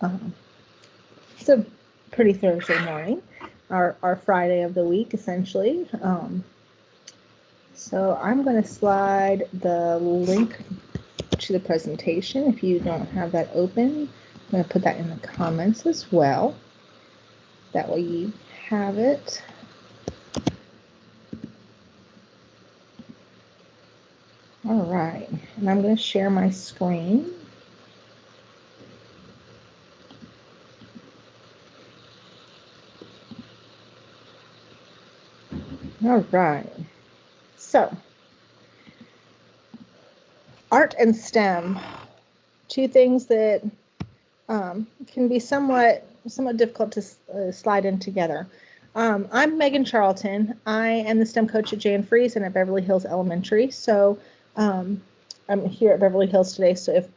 It's a pretty Thursday morning, our Friday of the week, essentially. So I'm going to slide the link to the presentation. If you don't have that open, I'm going to put that in the comments as well. That way you have it. All right, and I'm going to share my screen. All right, so art and STEM, two things that can be somewhat difficult to slide in together. I'm Megan Charlton. I am the STEM coach at Jan Friesen at Beverly Hills Elementary. So I'm here at Beverly Hills today. So if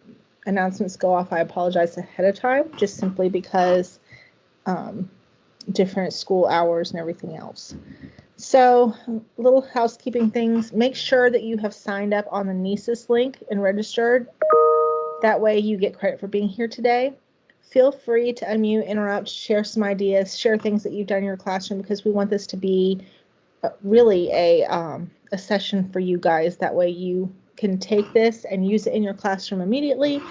announcements go off, I apologize ahead of time, just simply because different school hours and everything else. So little housekeeping things. Make sure that you have signed up on the Nisus link and registered. That way you get credit for being here today. Feel free to unmute, interrupt, share some ideas, share things that you've done in your classroom, because we want this to be really a session for you guys. That way you can take this and use it in your classroom immediately,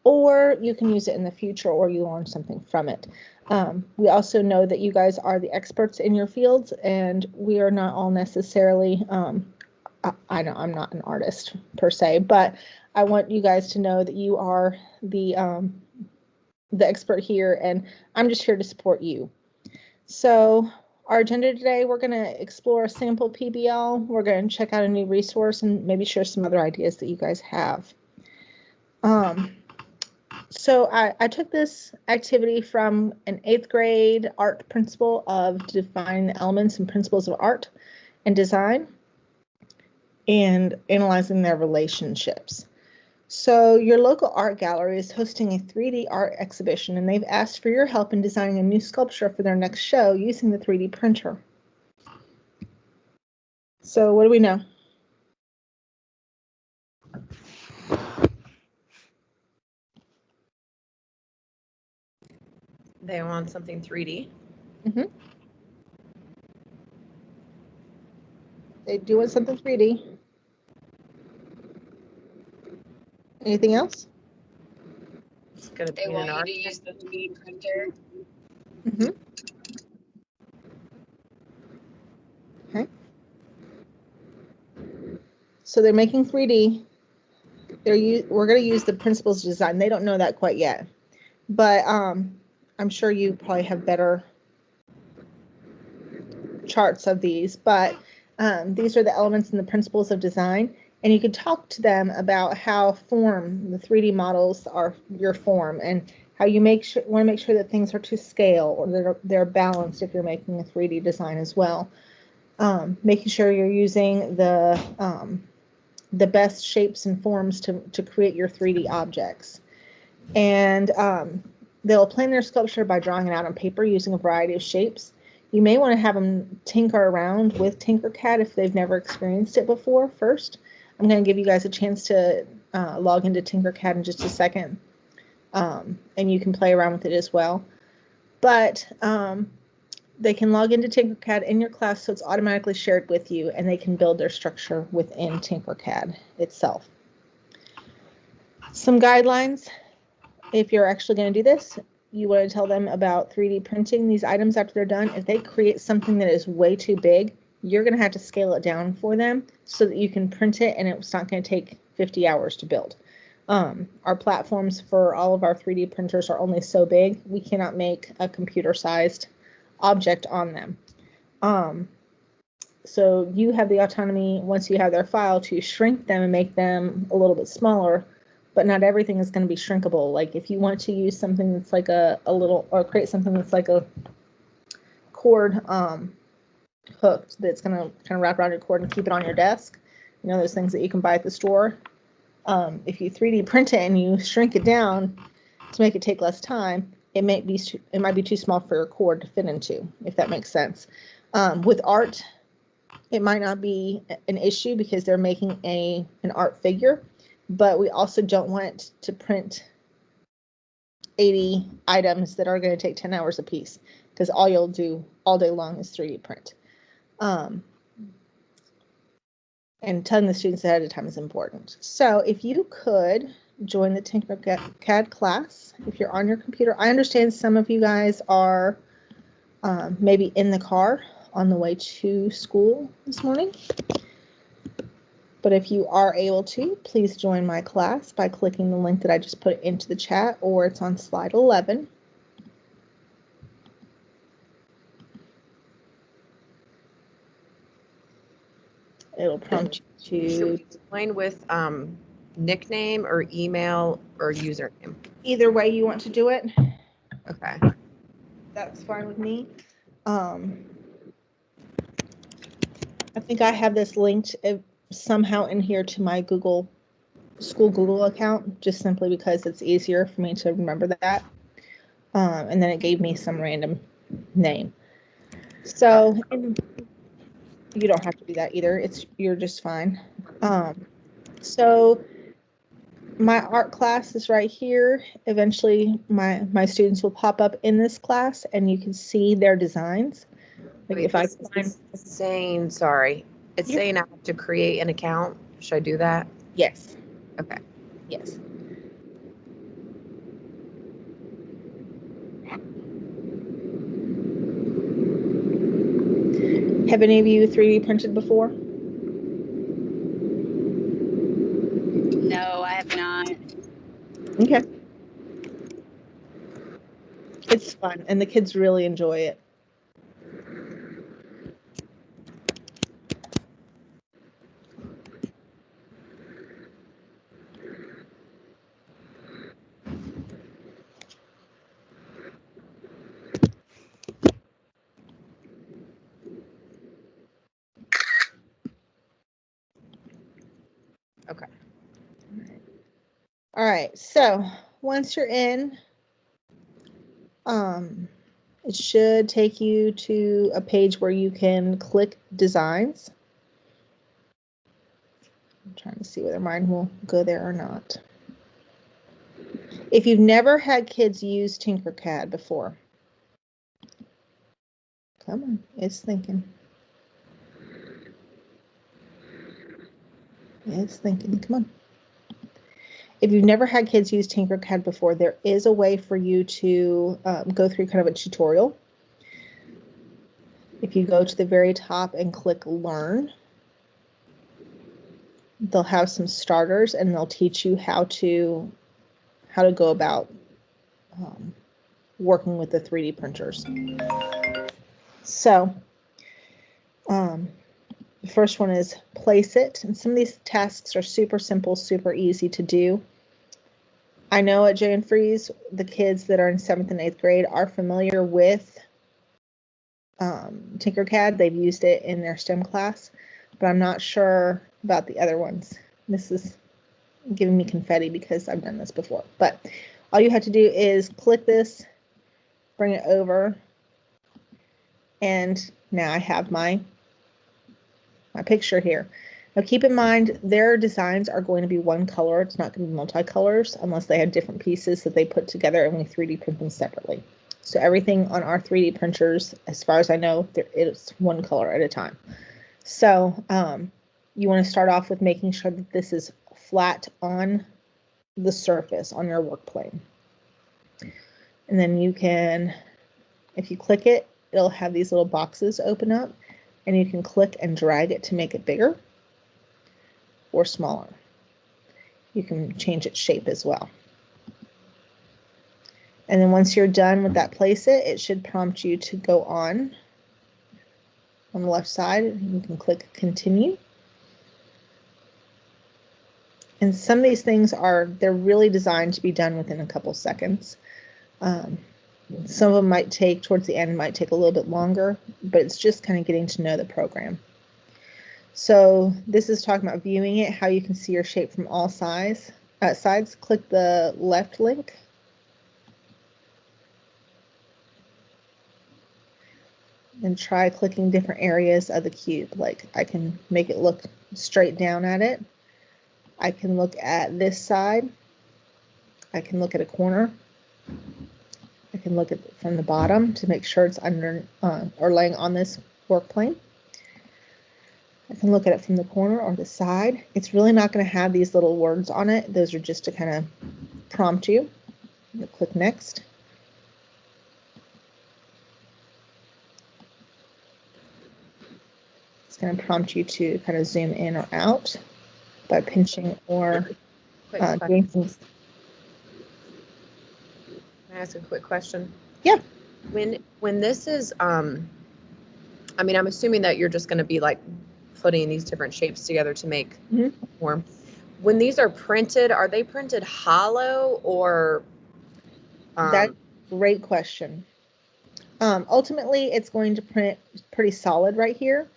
or you can use it in the future, or you learn something from it. We also know that you guys are the experts in your fields, and we are not all necessarily, I know I'm not an artist per se, but I want you guys to know that you are the expert here, and I'm just here to support you. So our agenda today, we're going to explore a sample PBL. We're going to check out a new resource and maybe share some other ideas that you guys have. So I took this activity from an 8th grade art principle of defining the elements and principles of art and design and analyzing their relationships. So your local art gallery is hosting a 3D art exhibition, and they've asked for your help in designing a new sculpture for their next show using the 3D printer. So what do we know? They want something 3D. Mm-hmm. They do want something 3D. Anything else? It's going to be They an want art. you to use the 3D printer. Mm-hmm. Okay. So they're making 3D. We're going to use the principles of design. They don't know that quite yet, but I'm sure you probably have better charts of these. But these are the elements and the principles of design, and you can talk to them about how the 3D models are your form, and how you want to make sure that things are to scale, or they're balanced if you're making a 3D design as well. Making sure you're using the best shapes and forms to create your 3D objects. And they'll plan their sculpture by drawing it out on paper using a variety of shapes. You may want to have them tinker around with Tinkercad if they've never experienced it before first. I'm going to give you guys a chance to log into Tinkercad in just a second, and you can play around with it as well. But they can log into Tinkercad in your class, so it's automatically shared with you, and they can build their structure within Tinkercad itself. Some guidelines. If you're actually going to do this, you want to tell them about 3D printing these items after they're done. If they create something that is way too big, you're going to have to scale it down for them so that you can print it, and it's not going to take 50 hours to build. Our platforms for all of our 3D printers are only so big. We cannot make a computer-sized object on them. So you have the autonomy, once you have their file, to shrink them and make them a little bit smaller, but not everything is going to be shrinkable. Like if you want to use something that's like a little, or create something that's like a cord hook that's going to kind of wrap around your cord and keep it on your desk, you know, those things that you can buy at the store. If you 3D print it and you shrink it down to make it take less time, it might be too small for your cord to fit into, if that makes sense. With art, it might not be an issue because they're making an art figure, but we also don't want to print 80 items that are going to take 10 hours a piece, because all you'll do all day long is 3D print. And telling the students ahead of time is important. So if you could join the Tinkercad class, if you're on your computer, I understand some of you guys are maybe in the car on the way to school this morning. But if you are able to, please join my class by clicking the link that I just put into the chat, or it's on slide 11. It'll prompt you Should to we join with nickname or email or username? either way you want to do it. Okay. That's fine with me. I think I have this linked somehow in here to my school Google account, just simply because it's easier for me to remember that. And then it gave me some random name. So you don't have to do that either. You're just fine. So my art class is right here. Eventually my students will pop up in this class and you can see their designs. Like Wait, if I it's saying, sorry, it's saying I have to create an account. Should I do that? Yes. Okay. Yes. Have any of you 3D printed before? No, I have not. Okay. It's fun and the kids really enjoy it. Okay. All right. So once you're in, it should take you to a page where you can click designs. I'm trying to see whether mine will go there or not. If you've never had kids use Tinkercad before, come on, it's thinking. It's thinking, come on. If you've never had kids use Tinkercad before, there is a way for you to go through kind of a tutorial. If you go to the very top and click Learn, they'll have some starters and they'll teach you how to go about working with the 3D printers. So the first one is place it, and some of these tasks are super simple, super easy to do. I know at Jan Freeze, the kids that are in 7th and 8th grade are familiar with Tinkercad. They've used it in their STEM class, but I'm not sure about the other ones. This is giving me confetti because I've done this before. But all you have to do is click this, bring it over, and now I have my picture here. Now keep in mind their designs are going to be one color. It's not going to be multicolors unless they have different pieces that they put together and we 3D print them separately. So everything on our 3D printers, as far as I know, it's one color at a time. So you want to start off with making sure that this is flat on the surface on your work plane. And then you can, if you click it, it'll have these little boxes open up and you can click and drag it to make it bigger or smaller. You can change its shape as well. And then once you're done with that place it should prompt you to go on the left side. You can click continue. And some of these things they're really designed to be done within a couple seconds. Some of them might take, towards the end, might take a little bit longer, but it's just kind of getting to know the program. So this is talking about viewing it, how you can see your shape from all sides. Click the left link. And try clicking different areas of the cube. Like I can make it look straight down at it. I can look at this side. I can look at a corner. I can look at it from the bottom to make sure it's under or laying on this work plane. I can look at it from the corner or the side. It's really not going to have these little words on it. Those are just to kind of prompt you. You'll click next. It's going to prompt you to kind of zoom in or out by pinching or doing things. Can I ask a quick question? Yeah. When this is, I mean, I'm assuming that you're just going to be like putting these different shapes together to make form. When these are printed, are they printed hollow or? That's a great question. Ultimately, it's going to print pretty solid right here.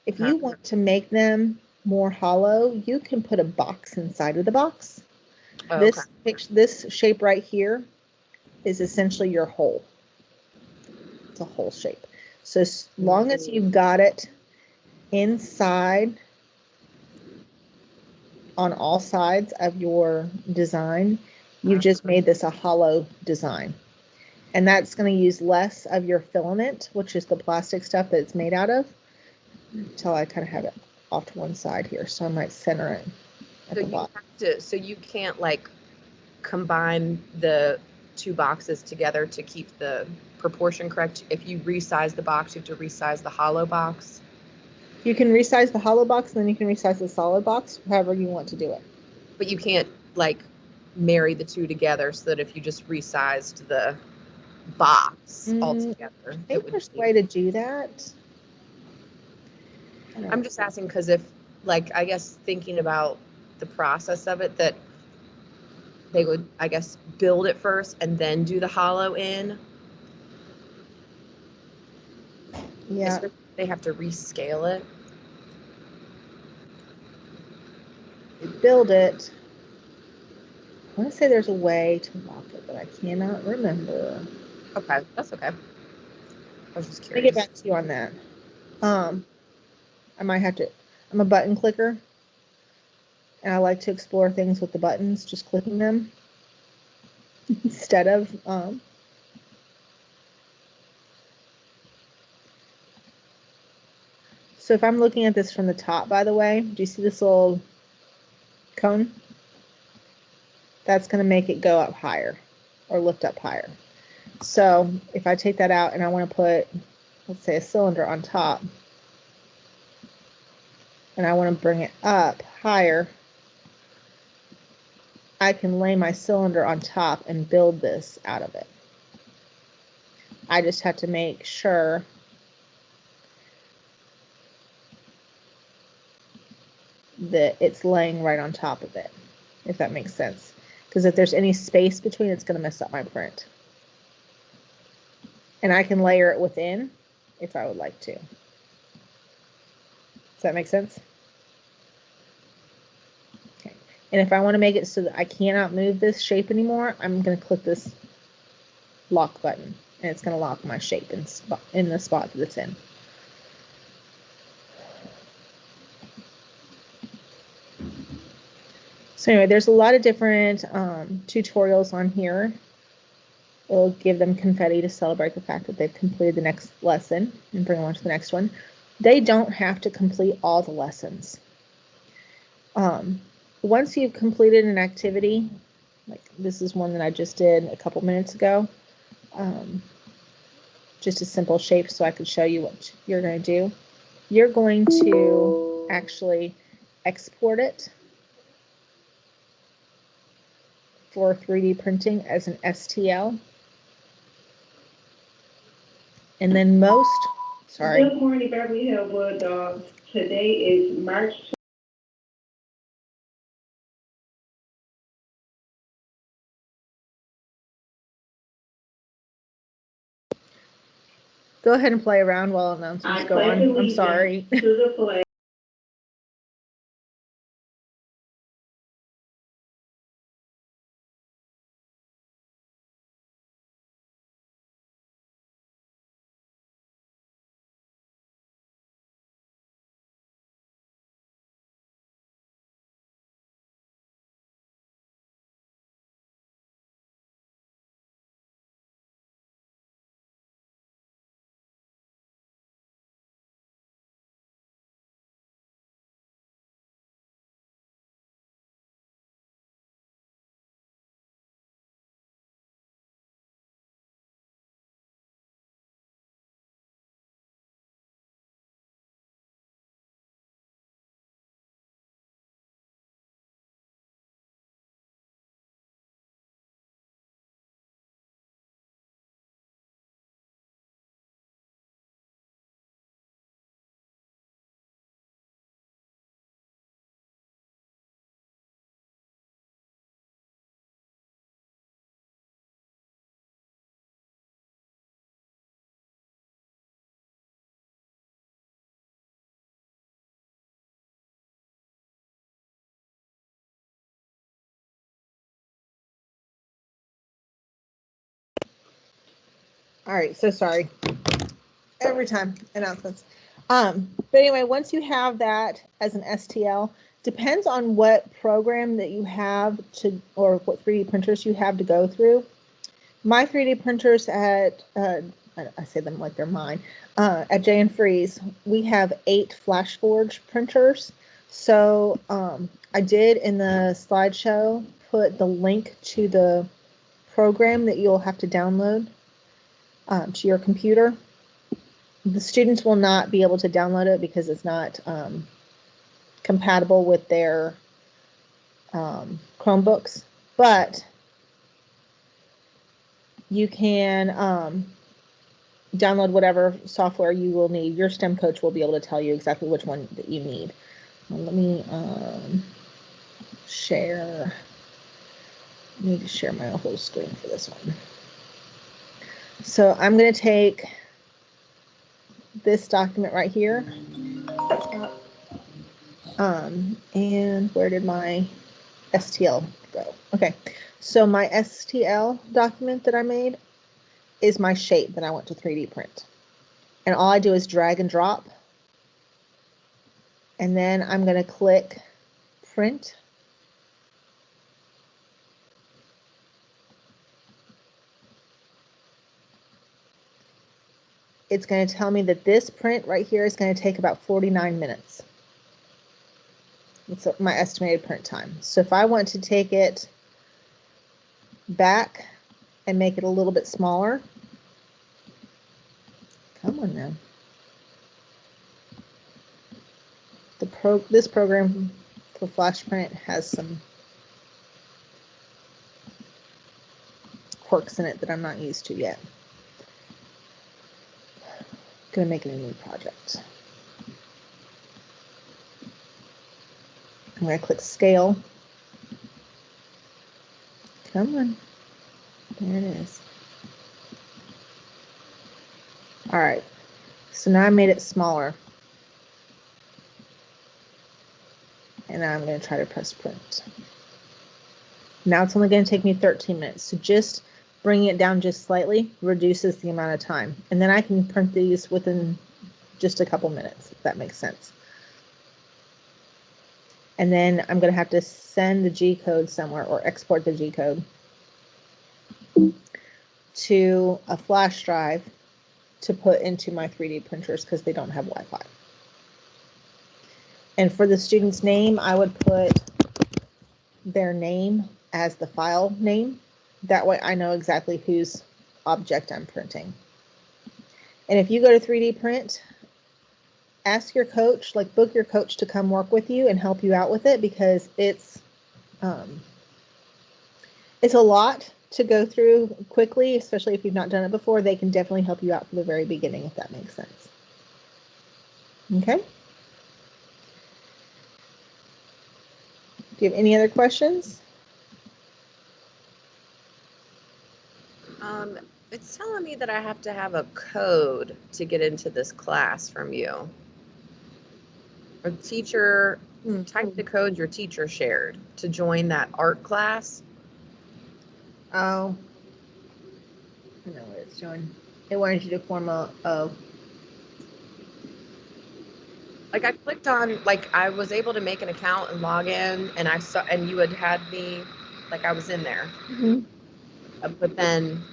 If you want to make them more hollow, you can put a box inside of the box. Oh, this shape right here is essentially your hole. It's a hole shape. So as long as you've got it inside on all sides of your design, you've just made this a hollow design. And that's going to use less of your filament, which is the plastic stuff that it's made out of, until I kind of have it off to one side here. So I might center it at the bottom. So you can't like combine the two boxes together to keep the proportion correct. If you resize the box, you have to resize the hollow box. You can resize the hollow box, and then you can resize the solid box, however you want to do it. But you can't like marry the two together so that if you just resized the box altogether. I think there's a way to do that. I'm just asking because if, like, I guess thinking about the process of it, that they would, I guess, build it first and then do the hollow in. Yeah. They have to rescale it. Build it. I want to say there's a way to lock it, but I cannot remember. Okay, that's okay. I was just curious. Let me get back to you on that. I might have to. I'm a button clicker, and I like to explore things with the buttons, just clicking them instead of So if I'm looking at this from the top, by the way, do you see this little cone? That's going to make it go up higher or lift up higher. So if I take that out and I want to put, let's say, a cylinder on top, and I want to bring it up higher, I can lay my cylinder on top and build this out of it. I just have to make sure that it's laying right on top of it, if that makes sense. Because if there's any space between, it's going to mess up my print. And I can layer it within if I would like to. Does that make sense? Okay. And if I want to make it so that I cannot move this shape anymore, I'm going to click this lock button, and it's going to lock my shape in the spot that it's in. So anyway, there's a lot of different tutorials on here. It'll give them confetti to celebrate the fact that they've completed the next lesson and bring them on to the next one. They don't have to complete all the lessons. Once you've completed an activity, like this is one that I just did a couple minutes ago, just a simple shape so I could show you what you're going to do. You're going to actually export it for 3D printing as an STL. And then Good morning, Beverly Hills Bulldogs. Today is March. Go ahead and play around while announcements go on. I'm sorry. To the flag. All right, so sorry. Every time announcements. But anyway, once you have that as an STL, depends on what program that you have to, or what 3D printers you have to go through. My 3D printers at, I say them like they're mine, at J & Freeze, we have 8 FlashForge printers. So I did in the slideshow put the link to the program that you'll have to download to your computer. The students will not be able to download it because it's not compatible with their Chromebooks, but you can download whatever software you will need. Your STEM coach will be able to tell you exactly which one that you need. Let me share. I need to share my whole screen for this one. So I'm going to take this document right here. And where did my STL go? Okay, so my STL document that I made is my shape that I want to 3D print. And all I do is drag and drop. And then I'm going to click print. It's going to tell me that this print right here is going to take about 49 minutes. It's my estimated print time. So if I want to take it back and make it a little bit smaller, come on now. This program for Flash Print has some quirks in it that I'm not used to yet. Gonna make it a new project. I'm going to click scale. Come on. There it is. All right. So now I made it smaller. And now I'm going to try to press print. Now it's only going to take me 13 minutes. So just bringing it down just slightly reduces the amount of time. And then I can print these within just a couple minutes, if that makes sense. And then I'm going to have to send the G code somewhere or export the G code to a flash drive to put into my 3D printers because they don't have Wi-Fi. And for the student's name, I would put their name as the file name. That way I know exactly whose object I'm printing. And if you go to 3D print, ask your coach, like book your coach to come work with you and help you out with it, because it's a lot to go through quickly, especially if you've not done it before. They can definitely help you out from the very beginning, if that makes sense. Okay. Do you have any other questions? It's telling me that I have to have a code to get into this class from you. Or teacher, type the code your teacher shared to join that art class. Oh, I know what it's doing. It wanted you to form a like I clicked on, like I was able to make an account and log in, and I saw, and you had me, like I was in there. Mm-hmm. But then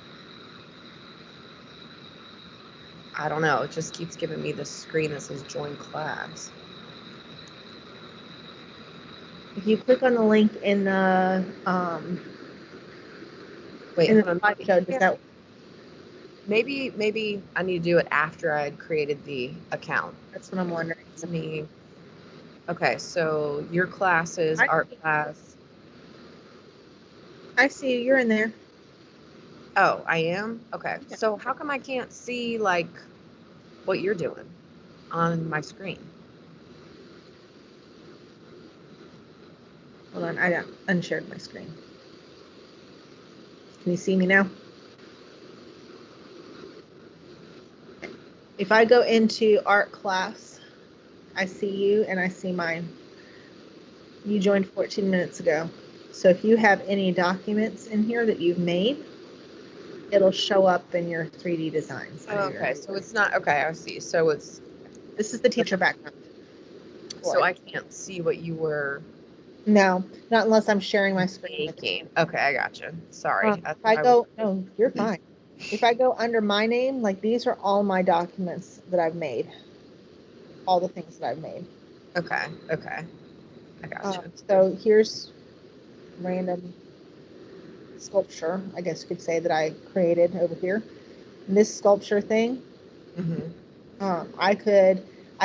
I don't know, it just keeps giving me this screen that says join class. If you click on the link in the wait, in the hold on. slideshow, does that? Maybe I need to do it after I had created the account. That's what I'm wondering. To me. Okay, so your class is art class. I see you. You're in there. Oh, I am? Okay. Yeah. So how come I can't see like what you're doing on my screen? Hold on, I unshared my screen. Can you see me now? If I go into art class, I see you and I see mine. You joined 14 minutes ago. So if you have any documents in here that you've made, it'll show up in your 3D designs. Oh, okay, so it's not, okay, I see. So it's, This is the teacher background. so I can't see what you were No, not unless I'm sharing my screen. making. Okay, I gotcha. Sorry. If I go, no, you're fine. If I go under my name, like these are all my documents that I've made. All the things that I've made. Okay, okay. I gotcha. So here's random sculpture, I guess you could say, that I created over here. And this sculpture thing, I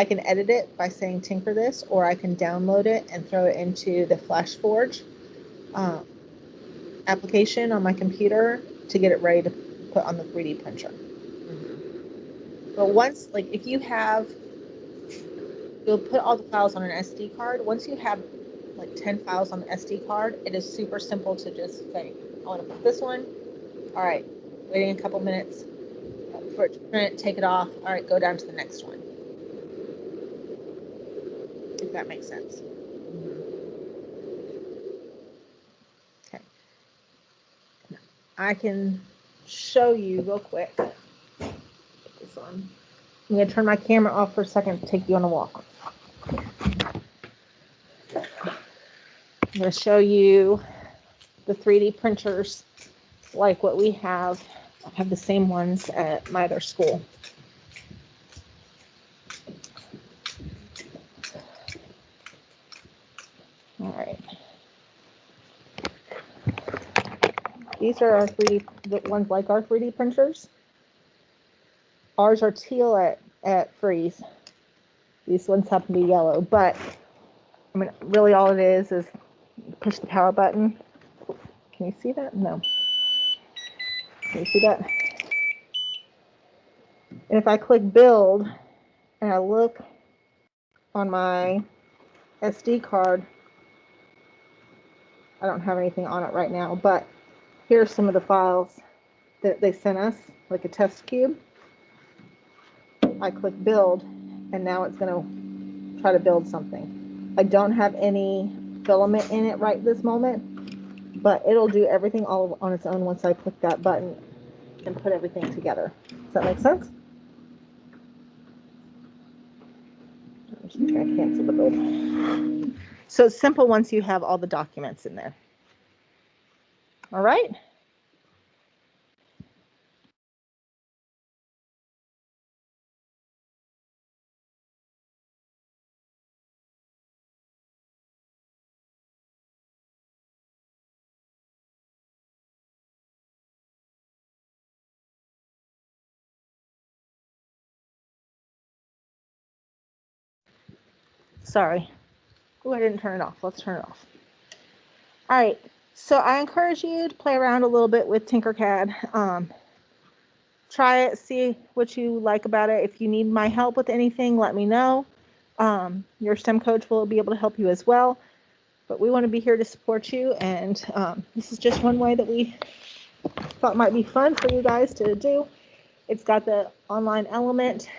can edit it by saying tinker this, or I can download it and throw it into the FlashForge application on my computer to get it ready to put on the 3D printer. But once, like if you have, you'll put all the files on an SD card. Once you have like 10 files on the SD card, it is super simple to just say, I want to put this one. All right, waiting a couple minutes for it to print, take it off. All right, go down to the next one. If that makes sense. Okay. I can show you real quick. Put this on. I'm going to turn my camera off for a second to take you on a walk. I'm going to show you the 3D printers like what we have. I have the same ones at my other school. All right. These are our 3D, the ones like our 3D printers. Ours are teal at Freeze. These ones happen to be yellow, but I mean, really all it is push the power button. Can you see that? No. Can you see that? And if I click build and I look on my SD card, I don't have anything on it right now, but here's some of the files that they sent us, like a test cube. I click build, and now it's going to try to build something. I don't have any filament in it right this moment, but it'll do everything all on its own once I click that button and put everything together. Does that make sense? I'm just trying to cancel the build. So it's simple once you have all the documents in there. All right. Sorry. Oh, I didn't turn it off. Let's turn it off. All right. So I encourage you to play around a little bit with Tinkercad. Try it, see what you like about it. If you need my help with anything, let me know. Your STEM coach will be able to help you as well. But we want to be here to support you. And this is just one way that we thought might be fun for you guys to do. It's got the online element.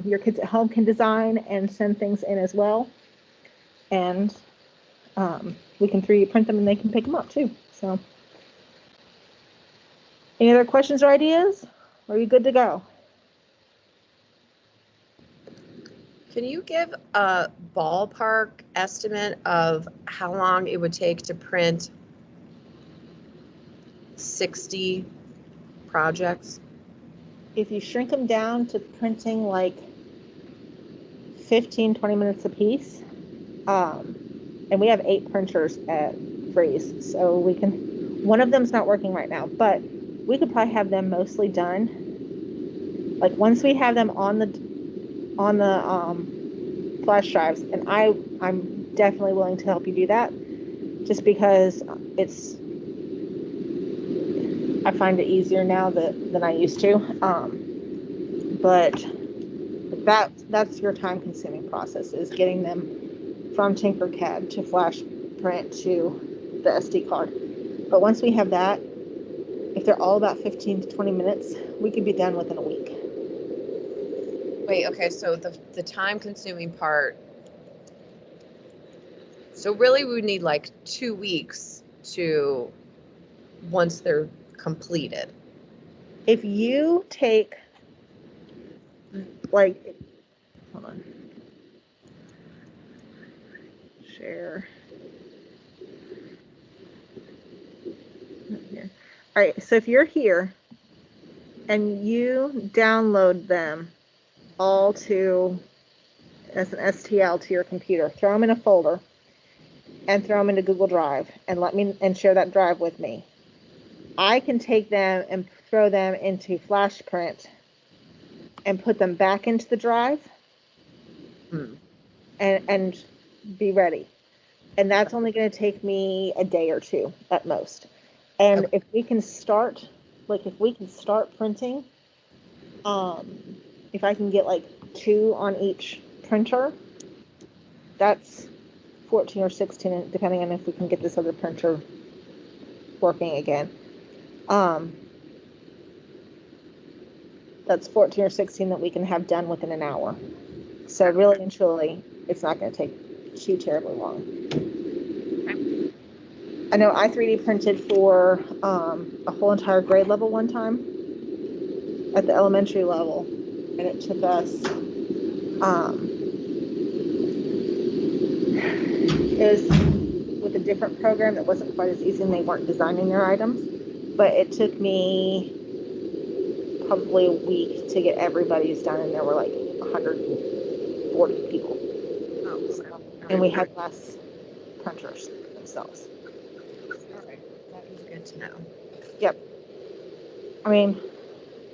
Your kids at home can design and send things in as well. And we can 3D print them and they can pick them up too. So, any other questions or ideas? Are you good to go? Can you give a ballpark estimate of how long it would take to print 60 projects? If you shrink them down to printing like 15, 20 minutes a piece, and we have 8 printers at Freeze, so we can, one of them's not working right now, but we could probably have them mostly done. Like once we have them on the flash drives, and I'm definitely willing to help you do that, just because I find it easier now than I used to. But that's your time-consuming process, is getting them from Tinkercad to flash print to the SD card. But once we have that, if they're all about 15 to 20 minutes, we could be done within a week. Wait, okay, so the time-consuming part. So really, we would need like 2 weeks to, once they're completed. if you take, like, hold on, share. Here. All right, so if you're here and you download them all to, as an STL to your computer, throw them in a folder and throw them into Google Drive and share that drive with me. I can take them and throw them into FlashPrint and put them back into the drive and be ready. And that's only going to take me a day or two at most. And if we can start printing, if I can get like 2 on each printer, that's 14 or 16, depending on if we can get this other printer working again. That's 14 or 16 that we can have done within an hour. So really and truly, it's not going to take too terribly long. I know I 3D printed for a whole entire grade level one time at the elementary level, and it took us, it was with a different program that wasn't quite as easy, and they weren't designing their items, but it took me probably a week to get everybody's done, and there were like 140 people. And we had less printers themselves. All right. That is good to know. Yep. I mean,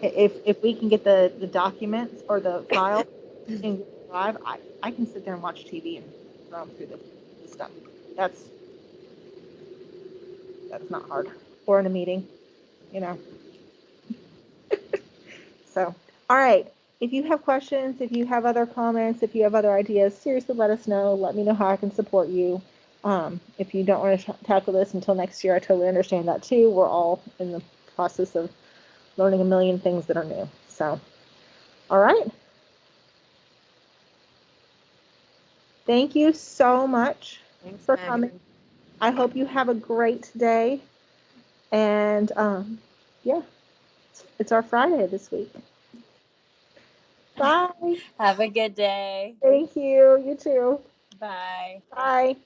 if we can get the documents or the file in Google Drive, I can sit there and watch TV and run through the stuff. That's not hard. Or in a meeting, you know. So, all right. If you have questions, if you have other comments, if you have other ideas, seriously, let us know. Let me know how I can support you. If you don't want to tackle this until next year, I totally understand that too. We're all in the process of learning a million things that are new. So, all right. Thank you so much for coming. I hope you have a great day. And yeah, it's our Friday this week. Bye. Have a good day. Thank you. You too. Bye. Bye.